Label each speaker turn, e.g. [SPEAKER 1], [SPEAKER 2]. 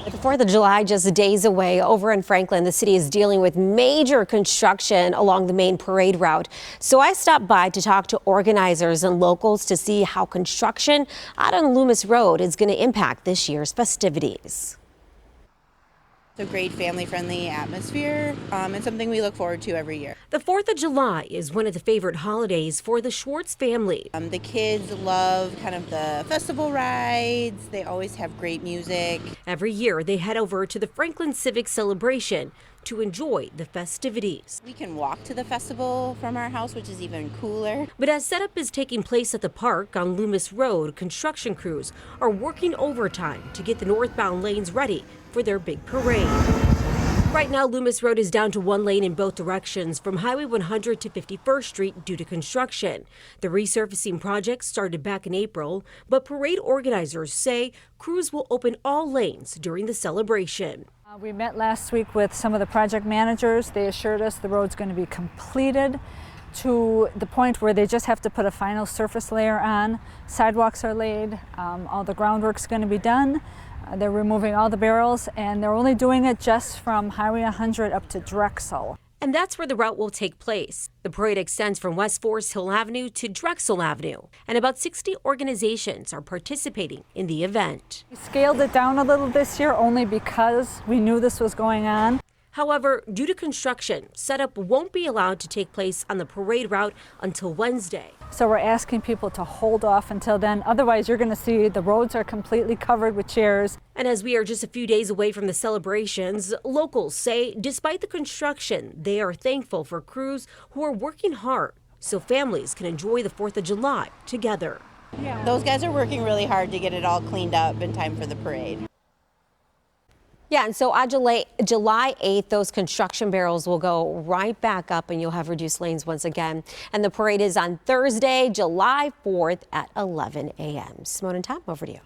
[SPEAKER 1] With the 4th of July just days away, over in Franklin, the city is dealing with major construction along the main parade route. So I stopped by to talk to organizers and locals to see how construction out on Loomis Road is going to impact this year's festivities.
[SPEAKER 2] It's a great family-friendly atmosphere and something we look forward to every year.
[SPEAKER 1] The 4th of July is one of the favorite holidays for the Schwartz family.
[SPEAKER 2] The kids love kind of the festival rides. They always have great music.
[SPEAKER 1] Every year they head over to the Franklin Civic Celebration to enjoy the festivities.
[SPEAKER 2] We can walk to the festival from our house, which is even cooler.
[SPEAKER 1] But as setup is taking place at the park on Loomis Road, construction crews are working overtime to get the northbound lanes ready for their big parade. Right now, Loomis Road is down to one lane in both directions from Highway 100 to 51st Street due to construction. The resurfacing project started back in April, but parade organizers say crews will open all lanes during the celebration.
[SPEAKER 3] We met last week with some of the project managers. They assured us the road's going to be completed to the point where they just have to put a final surface layer on. Sidewalks are laid, all the groundwork's going to be done. They're removing all the barrels, and they're only doing it just from Highway 100 up to Drexel.
[SPEAKER 1] And that's where the route will take place. The parade extends from West Forest Hill Avenue to Drexel Avenue, and about 60 organizations are participating in the event.
[SPEAKER 3] We scaled it down a little this year only because we knew this was going on.
[SPEAKER 1] However, due to construction, setup won't be allowed to take place on the parade route until Wednesday.
[SPEAKER 3] So we're asking people to hold off until then. Otherwise, you're going to see the roads are completely covered with chairs.
[SPEAKER 1] And as we are just a few days away from the celebrations, locals say despite the construction, they are thankful for crews who are working hard so families can enjoy the 4th of July together.
[SPEAKER 2] Yeah. Those guys are working really hard to get it all cleaned up in time for the parade.
[SPEAKER 1] Yeah, and so on July 8th, those construction barrels will go right back up and you'll have reduced lanes once again. And the parade is on Thursday, July 4th at 11 a.m. Simone and Tom, over to you.